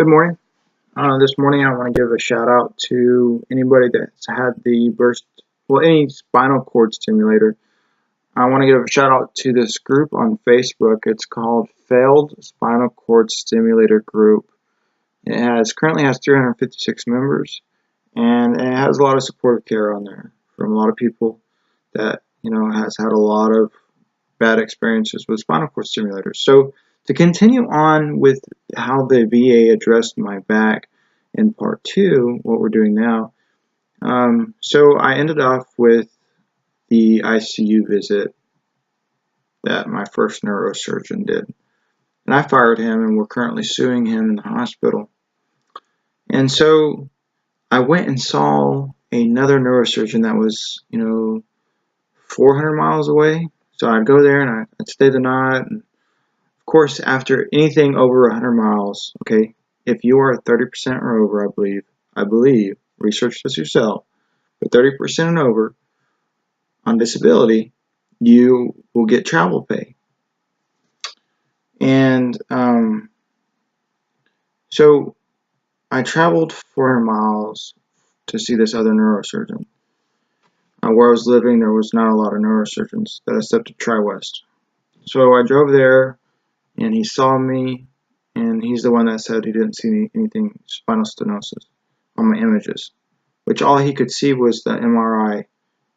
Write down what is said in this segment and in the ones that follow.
Good morning. This morning I want to give a shout out to anybody that's had any spinal cord stimulator. I want to give a shout out to this group on Facebook. It's called Failed Spinal Cord Stimulator Group. Currently has 356 members, and it has a lot of supportive care on there from a lot of people that has had a lot of bad experiences with spinal cord stimulators. So to continue on with how the VA addressed my back in part two, what we're doing now. So I ended off with the ICU visit that my first neurosurgeon did. And I fired him, and we're currently suing him in the hospital. And so I went and saw another neurosurgeon that was, 400 miles away. So I'd go there and I'd stay the night. And of course, after anything over 100 miles, okay, if you are 30% or over, I believe, research this yourself, but 30% and over on disability, you will get travel pay. And so I traveled 400 miles to see this other neurosurgeon. Where I was living, there was not a lot of neurosurgeons that accepted TriWest. So I drove there, and he saw me, and he's the one that said he didn't see anything spinal stenosis on my images, which all he could see was the MRI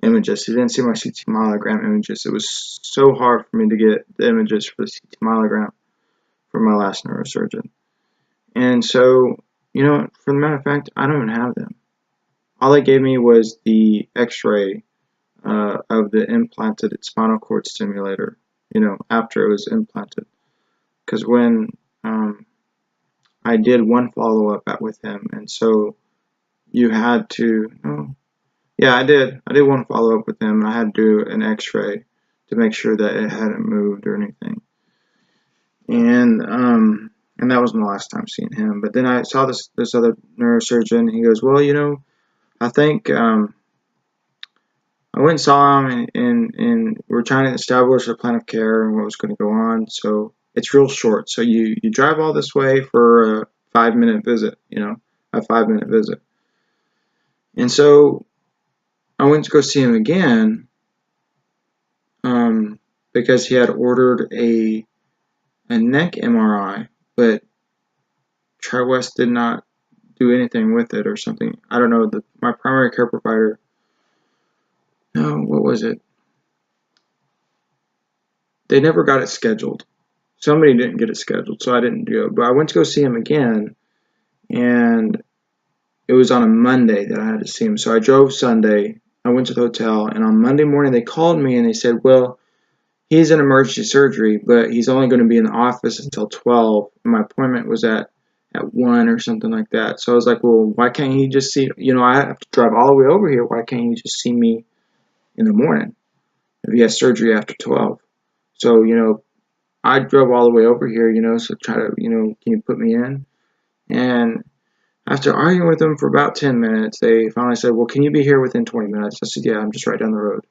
images. He didn't see my CT myelogram images. It was so hard for me to get the images for the CT myelogram from my last neurosurgeon. And so, for the matter of fact, I don't even have them. All they gave me was the x-ray of the implanted spinal cord stimulator, after it was implanted. Because when I did one follow-up with him, and so you had to, I did one follow-up with him, and I had to do an x-ray to make sure that it hadn't moved or anything. And that was my last time seeing him. But then I saw this other neurosurgeon. He goes, well, I think I went and saw him, and we're trying to establish a plan of care and what was going to go on. So it's real short. So you drive all this way for a 5-minute visit, a 5-minute visit. And so I went to go see him again because he had ordered a neck MRI, but TriWest did not do anything with it or something. I don't know. My primary care provider, no, what was it? They never got it scheduled. Somebody didn't get it scheduled, so I didn't do it. But I went to go see him again, and it was on a Monday that I had to see him. So I drove Sunday. I went to the hotel, and on Monday morning they called me and they said, well, he's in emergency surgery, but he's only going to be in the office until 12. And my appointment was at 1 or something like that. So I was like, well, why can't he just see, I have to drive all the way over here. Why can't he just see me in the morning if he has surgery after 12? So, I drove all the way over here, so try to, can you put me in? And after arguing with them for about 10 minutes, they finally said, well, can you be here within 20 minutes? I said, yeah, I'm just right down the road.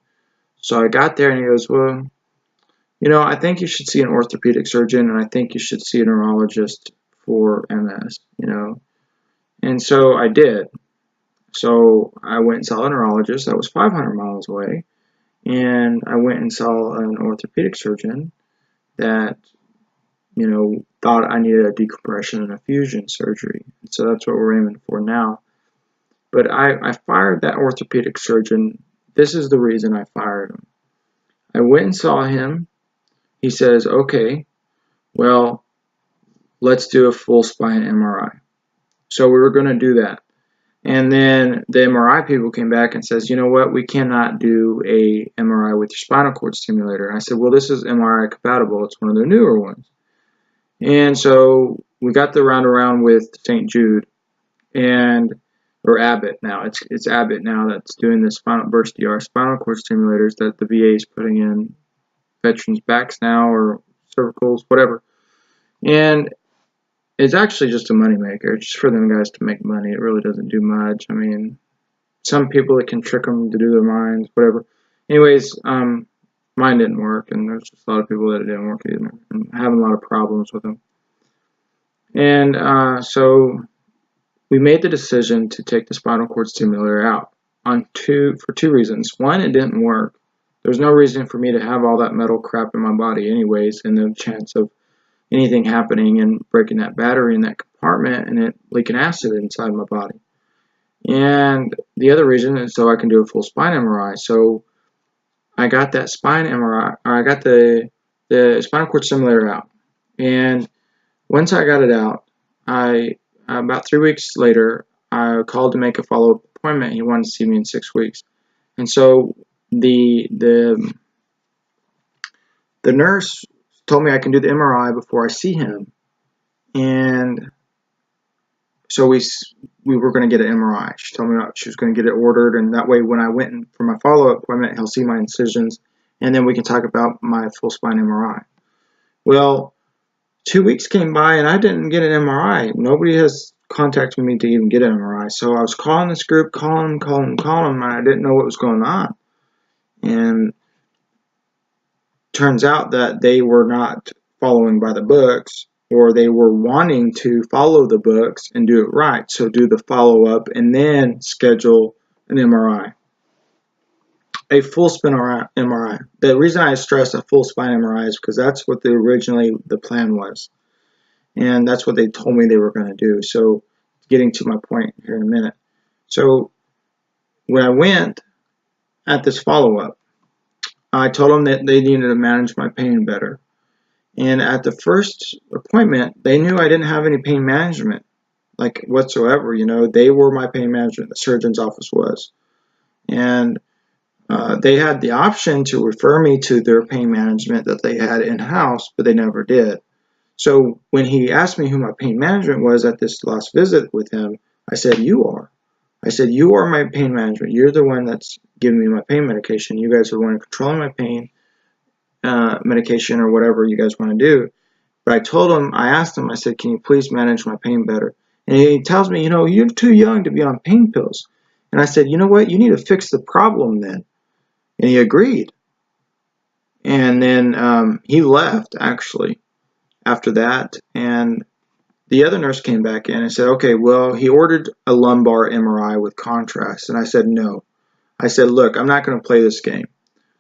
So I got there, and he goes, well, I think you should see an orthopedic surgeon, and I think you should see a neurologist for MS, And so I did. So I went and saw a neurologist that was 500 miles away, and I went and saw an orthopedic surgeon that, thought I needed a decompression and a fusion surgery. So that's what we're aiming for now. But I fired that orthopedic surgeon. This is the reason I fired him. I went and saw him. He says, okay, well, let's do a full spine MRI. So we were going to do that. And then the MRI people came back and says, you know what, we cannot do a MRI with your spinal cord stimulator. And I said, well, this is MRI compatible. It's one of the newer ones. And so we got the round with St. Jude or Abbott now. It's Abbott now that's doing the Burst DR spinal cord stimulators that the VA is putting in veterans' backs now, or cervicals, whatever. And it's actually just a moneymaker. It's just for them guys to make money. It really doesn't do much. I mean, some people, it can trick them to do their minds, whatever. Anyways, mine didn't work, and there's just a lot of people that it didn't work either. I'm having a lot of problems with them. And so we made the decision to take the spinal cord stimulator out for two reasons. One, it didn't work. There's no reason for me to have all that metal crap in my body anyways, and the chance of anything happening and breaking that battery in that compartment and it leaking acid inside my body. And the other reason is so I can do a full spine MRI. So I got that spine MRI, or I got the spinal cord stimulator out. And once I got it out, I about 3 weeks later, I called to make a follow-up appointment. He wanted to see me in 6 weeks, and so the nurse told me I can do the MRI before I see him, and so we were going to get an MRI. She told me she was going to get it ordered, and that way when I went in for my follow-up appointment, he'll see my incisions, and then we can talk about my full spine MRI. Well, 2 weeks came by and I didn't get an MRI. Nobody has contacted me to even get an MRI. So I was calling this group, calling them, and I didn't know what was going on. And turns out that they were not following by the books, or they were wanting to follow the books and do it right. So do the follow-up and then schedule an MRI. A full spine MRI. The reason I stress a full spine MRI is because that's what originally the plan was. And that's what they told me they were going to do. So getting to my point here in a minute. So when I went at this follow-up, I told them that they needed to manage my pain better. And at the first appointment, they knew I didn't have any pain management, like whatsoever. You know, they were my pain management. The surgeon's office was. And they had the option to refer me to their pain management that they had in-house, but they never did. So when he asked me who my pain management was at this last visit with him, I said, you are. I said, you are my pain management. You're the one that's giving me my pain medication. You guys are the one controlling my pain medication or whatever you guys want to do. But I asked him, I said, can you please manage my pain better? And he tells me, you know, you're too young to be on pain pills. And I said, you know what? You need to fix the problem then. And he agreed. And then he left, actually, after that. And the other nurse came back in and said, okay, well, he ordered a lumbar MRI with contrast. And I said, no. I said, look, I'm not going to play this game.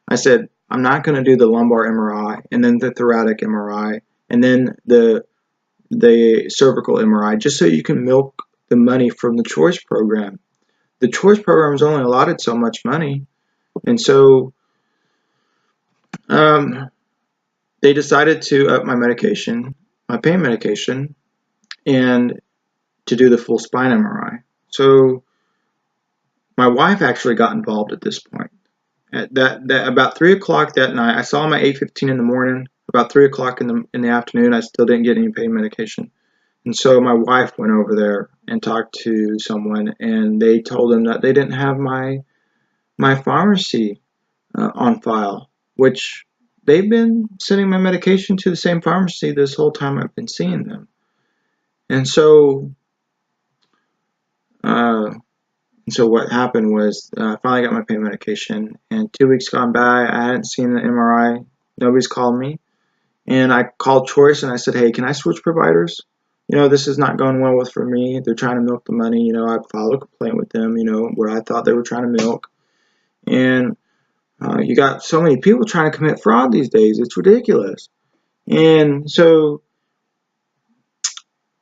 I said, I'm not going to do the lumbar MRI and then the thoracic MRI and then the cervical MRI just so you can milk the money from the choice program. The choice program is only allotted so much money. And so they decided to up my medication, my pain medication, and to do the full spine MRI. So my wife actually got involved at this point. At that about 3 o'clock that night, I saw him at 8:15 in the morning. About 3 o'clock in the afternoon, I still didn't get any pain medication. And so my wife went over there and talked to someone, and they told them that they didn't have my pharmacy on file, which they've been sending my medication to the same pharmacy this whole time I've been seeing them. And so what happened was I finally got my pain medication, and 2 weeks gone by, I hadn't seen the MRI. Nobody's called me. And I called Choice and I said, hey, can I switch providers? You know, this is not going well for me. They're trying to milk the money. You know, I filed a complaint with them, you know, what I thought they were trying to milk. And you got so many people trying to commit fraud these days. It's ridiculous. And so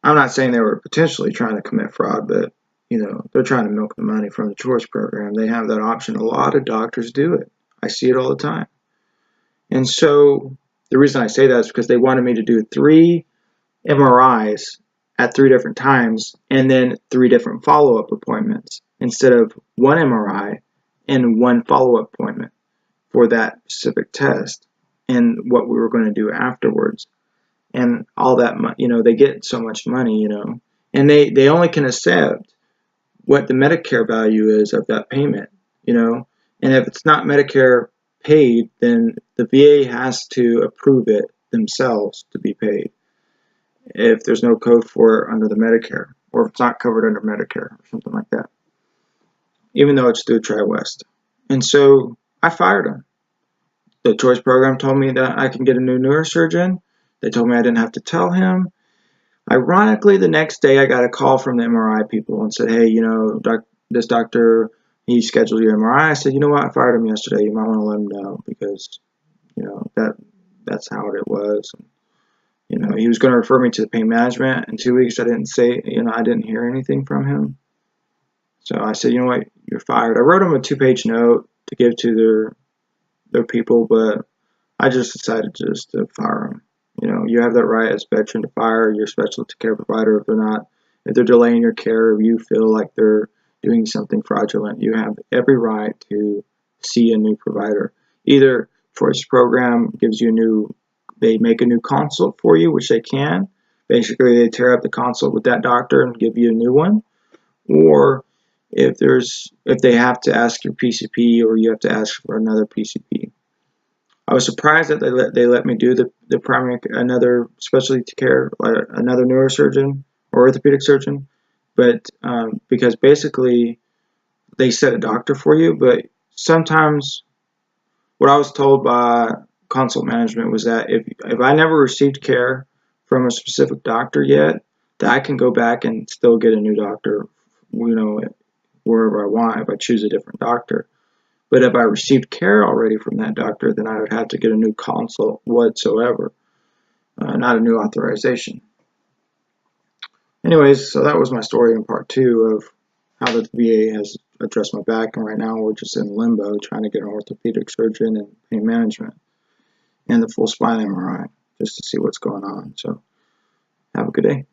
I'm not saying they were potentially trying to commit fraud, but, you know, they're trying to milk the money from the choice program. They have that option. A lot of doctors do it. I see it all the time. And so the reason I say that is because they wanted me to do 3 MRIs at 3 different times and then 3 different follow-up appointments instead of 1 MRI and 1 follow-up appointment for that specific test and what we were going to do afterwards. And all that, you know, they get so much money, you know, and they only can accept what the Medicare value is of that payment, you know, and if it's not Medicare paid, then the VA has to approve it themselves to be paid if there's no code for it under the Medicare, or if it's not covered under Medicare or something like that, even though it's through TriWest. And so I fired him. The choice program told me that I can get a new neurosurgeon. They told me I didn't have to tell him. Ironically, the next day I got a call from the MRI people and said, hey, you know, this doctor, he scheduled your MRI. I said, you know what, I fired him yesterday. You might want to let him know because, you know, that's how it was. You know, he was going to refer me to the pain management. In 2 weeks, I didn't hear anything from him. So I said, you know what, you're fired. I wrote him a 2-page note to give to their people, but I just decided to fire him. You know, you have that right as a veteran to fire your specialty care provider if they're delaying your care, or you feel like they're doing something fraudulent. You have every right to see a new provider. Either Choice Program gives you they make a new consult for you, which they can. Basically, they tear up the consult with that doctor and give you a new one. Or if they have to ask your PCP, or you have to ask for another PCP. I was surprised that they let me do the primary another specialty care, another neurosurgeon or orthopedic surgeon, but because basically they set a doctor for you. But sometimes what I was told by consult management was that if I never received care from a specific doctor yet, that I can go back and still get a new doctor, you know, wherever I want if I choose a different doctor. But if I received care already from that doctor, then I would have to get a new consult whatsoever, not a new authorization. Anyways, so that was my story in part 2 of how the VA has addressed my back, and right now we're just in limbo trying to get an orthopedic surgeon and pain management and the full spine MRI just to see what's going on. So have a good day.